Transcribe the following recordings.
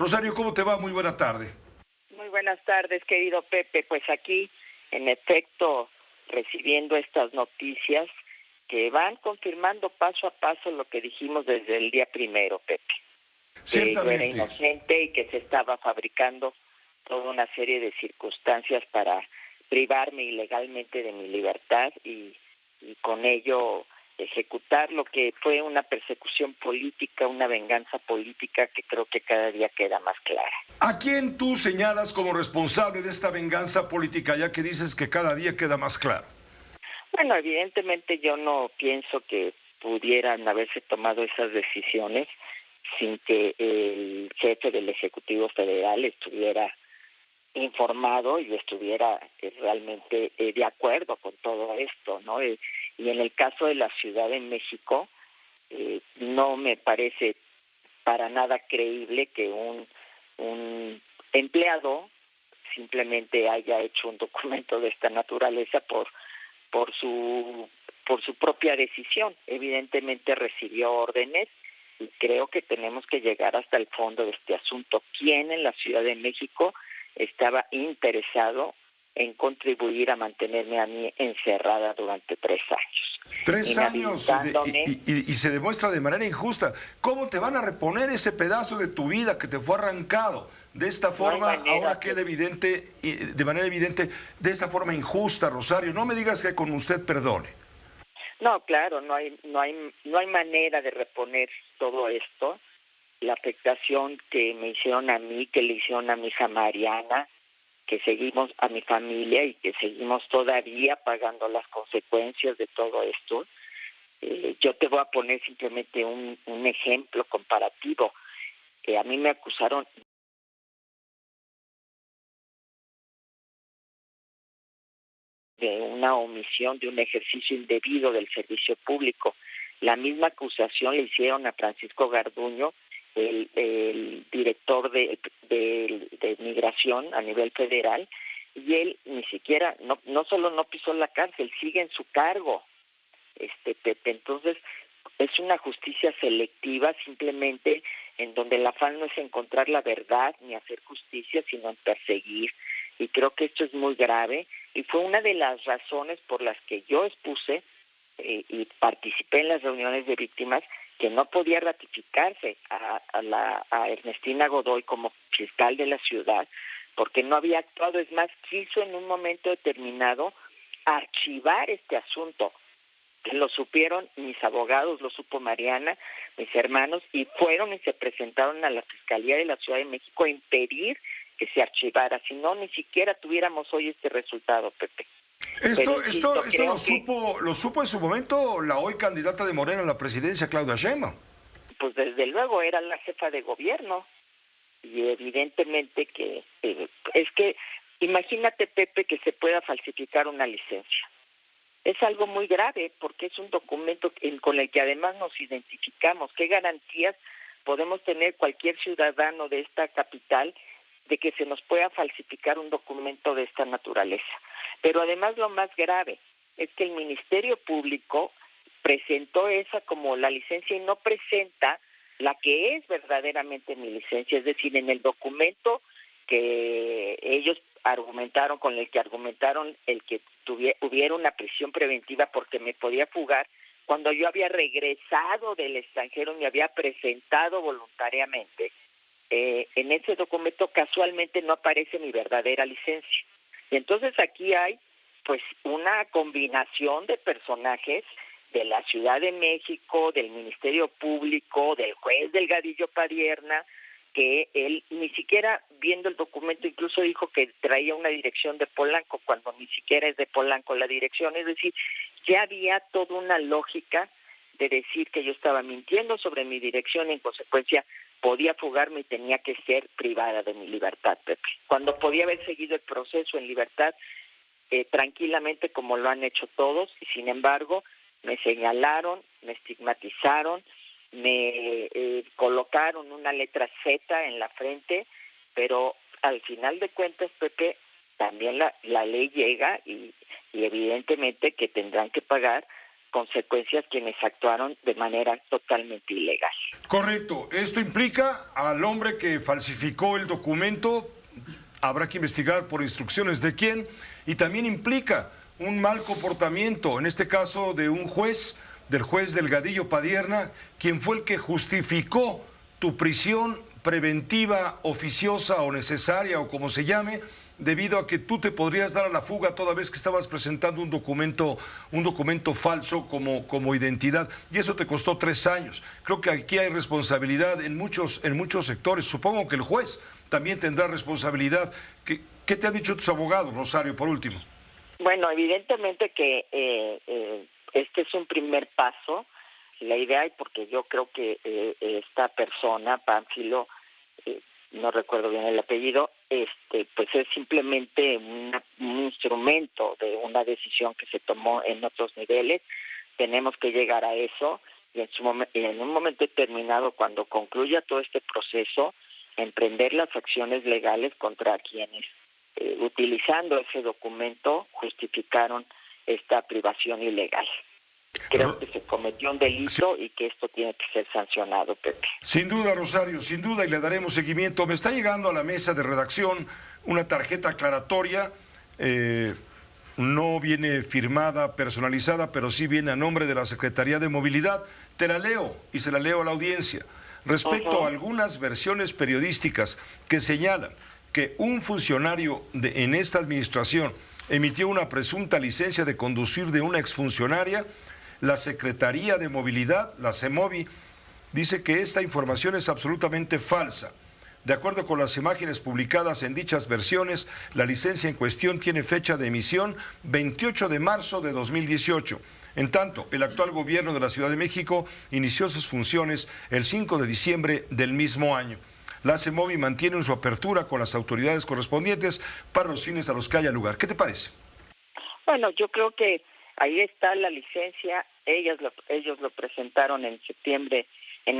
Rosario, ¿cómo te va? Muy buena tarde. Muy buenas tardes, querido Pepe. Pues aquí, en efecto, recibiendo estas noticias que van confirmando paso a paso lo que dijimos desde el día primero, Pepe. Que yo era Ciertamente. inocente y que se estaba fabricando toda una serie de circunstancias para privarme ilegalmente de mi libertad y con ello ejecutar lo que fue una persecución política, una venganza política que creo que cada día queda más clara. ¿A quién tú señalas como responsable de esta venganza política, ya que dices que cada día queda más claro? Bueno, evidentemente yo no pienso que pudieran haberse tomado esas decisiones sin que el jefe del Ejecutivo Federal estuviera informado y estuviera realmente de acuerdo con todo esto, ¿no? Y en el caso de la Ciudad de México, no me parece para nada creíble que un empleado simplemente haya hecho un documento de esta naturaleza por su por su propia decisión. Evidentemente recibió órdenes y creo que tenemos que llegar hasta el fondo de este asunto. ¿Quién en la Ciudad de México estaba interesado en contribuir a mantenerme a mí encerrada durante 3 años, 3 años inhabilitándome? y se demuestra de manera injusta. ¿Cómo te van a reponer ese pedazo de tu vida que te fue arrancado de esta No hay forma? manera Ahora que... queda evidente, de manera evidente, de esa forma injusta, Rosario. No me digas que con usted perdone. No, claro, no hay manera de reponer todo esto, la afectación que me hicieron a mí, que le hicieron a mi hija Mariana, que seguimos a mi familia y que seguimos todavía pagando las consecuencias de todo esto. Yo te voy a poner simplemente un ejemplo comparativo. A mí me acusaron de una omisión, de un ejercicio indebido del servicio público. La misma acusación le hicieron a Francisco Garduño, el director de migración a nivel federal, y él ni siquiera, no solo no pisó la cárcel, sigue en su cargo, Pepe. Entonces, es una justicia selectiva simplemente en donde el afán no es encontrar la verdad ni hacer justicia, sino en perseguir. Y creo que esto es muy grave y fue una de las razones por las que yo expuse y participé en las reuniones de víctimas que no podía ratificarse a Ernestina Godoy como fiscal de la ciudad porque no había actuado. Es más, quiso en un momento determinado archivar este asunto. Lo supieron mis abogados, lo supo Mariana, mis hermanos, y fueron y se presentaron a la Fiscalía de la Ciudad de México a impedir que se archivara, si no, ni siquiera tuviéramos hoy este resultado, Pepe. Pero insisto, Esto creo que, lo supo en su momento la hoy candidata de Morena a la presidencia, Claudia Sheinbaum. pues desde luego era la jefa de gobierno, y evidentemente que, es que, imagínate, Pepe, que se pueda falsificar una licencia. Es algo muy grave porque es un documento con el que además nos identificamos. ¿Qué garantías podemos tener cualquier ciudadano de esta capital de que se nos pueda falsificar un documento de esta naturaleza? Pero además lo más grave es que el Ministerio Público presentó esa como la licencia y no presenta la que es verdaderamente mi licencia. Es decir, en el documento que ellos argumentaron, con el que argumentaron el que hubiera una prisión preventiva porque me podía fugar, cuando yo había regresado del extranjero y me había presentado voluntariamente, en ese documento casualmente no aparece mi verdadera licencia. Y entonces aquí hay pues una combinación de personajes de la Ciudad de México, del Ministerio Público, del juez Delgadillo Padierna, que él ni siquiera viendo el documento incluso dijo que traía una dirección de Polanco cuando ni siquiera es de Polanco la dirección. Es decir, ya había toda una lógica de decir que yo estaba mintiendo sobre mi dirección y en consecuencia podía fugarme y tenía que ser privada de mi libertad, Pepe. Cuando podía haber seguido el proceso en libertad tranquilamente como lo han hecho todos y sin embargo me señalaron, me estigmatizaron, me colocaron una letra Z en la frente, pero al final de cuentas, Pepe, también la ley llega y evidentemente que tendrán que pagar consecuencias quienes actuaron de manera totalmente ilegal. Correcto. Esto implica al hombre que falsificó el documento, habrá que investigar por instrucciones de quién, y también implica un mal comportamiento, en este caso de un juez, del juez Delgadillo Padierna, quien fue el que justificó tu prisión preventiva, oficiosa o necesaria o como se llame, debido a que tú te podrías dar a la fuga toda vez que estabas presentando un documento falso como identidad, y eso te costó 3 años. Creo que aquí hay responsabilidad en muchos sectores. Supongo que el juez también tendrá responsabilidad. ¿Qué te han dicho tus abogados, Rosario, por último? Bueno, evidentemente que este es un primer paso. La idea, y porque yo creo que esta persona, Pánfilo, no recuerdo bien el apellido, pues es simplemente un instrumento de una decisión que se tomó en otros niveles. Tenemos que llegar a eso y en un momento determinado, cuando concluya todo este proceso, emprender las acciones legales contra quienes, utilizando ese documento, justificaron esta privación ilegal. Creo que se cometió un delito y que esto tiene que ser sancionado, Pepe. Sin duda, Rosario, sin duda, y le daremos seguimiento. Me está llegando a la mesa de redacción una tarjeta aclaratoria, no viene firmada, personalizada, pero sí viene a nombre de la Secretaría de Movilidad. Te la leo y se la leo a la audiencia. Respecto a algunas versiones periodísticas que señalan que un funcionario en esta administración emitió una presunta licencia de conducir de una exfuncionaria, la Secretaría de Movilidad, la CEMOVI, dice que esta información es absolutamente falsa. De acuerdo con las imágenes publicadas en dichas versiones, la licencia en cuestión tiene fecha de emisión 28 de marzo de 2018. En tanto, el actual gobierno de la Ciudad de México inició sus funciones el 5 de diciembre del mismo año. La CEMOVI mantiene su apertura con las autoridades correspondientes para los fines a los que haya lugar. ¿Qué te parece? Bueno, yo creo que ahí está la licencia. Ellos lo presentaron en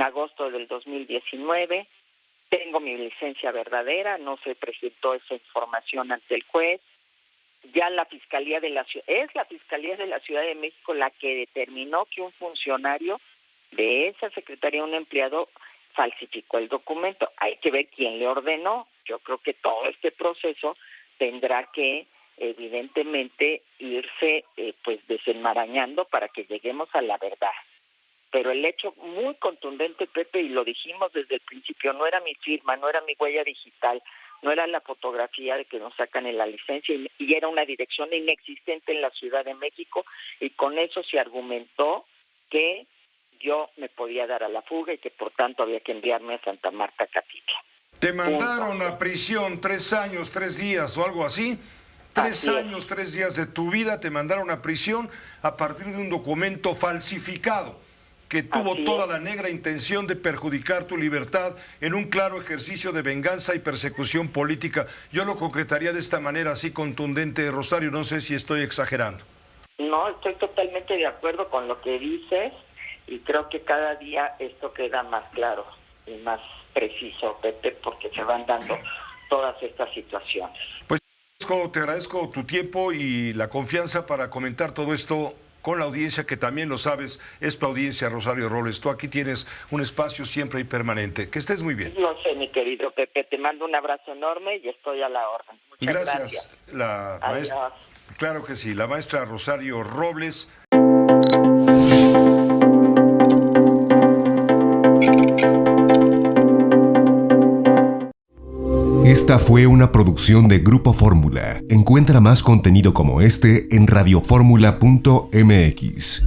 agosto del 2019. Tengo mi licencia verdadera, no se presentó esa información ante el juez. Ya la Fiscalía de la Ciudad de México la que determinó que un funcionario de esa secretaría, un empleado, falsificó el documento. Hay que ver quién le ordenó. Yo creo que todo este proceso tendrá que evidentemente irse pues desenmarañando para que lleguemos a la verdad. Pero el hecho muy contundente, Pepe, y lo dijimos desde el principio, no era mi firma, no era mi huella digital, no era la fotografía de que nos sacan en la licencia, y era una dirección inexistente en la Ciudad de México, y con eso se argumentó que yo me podía dar a la fuga y que por tanto había que enviarme a Santa Marta, Catitla. ¿Te mandaron a prisión 3 años, 3 días o algo así? 3 años, 3 días de tu vida te mandaron a prisión a partir de un documento falsificado que tuvo toda la negra intención de perjudicar tu libertad en un claro ejercicio de venganza y persecución política. Yo lo concretaría de esta manera así contundente, Rosario, no sé si estoy exagerando. No, estoy totalmente de acuerdo con lo que dices y creo que cada día esto queda más claro y más preciso, Pepe, porque se van dando todas estas situaciones. Pues te agradezco tu tiempo y la confianza para comentar todo esto con la audiencia, que también lo sabes, es tu audiencia, Rosario Robles. Tú aquí tienes un espacio siempre y permanente. Que estés muy bien. Lo sé, mi querido Pepe. Te mando un abrazo enorme y estoy a la orden. Muchas gracias. La maestra, claro que sí, la maestra Rosario Robles. Esta fue una producción de Grupo Fórmula. Encuentra más contenido como este en radioformula.mx.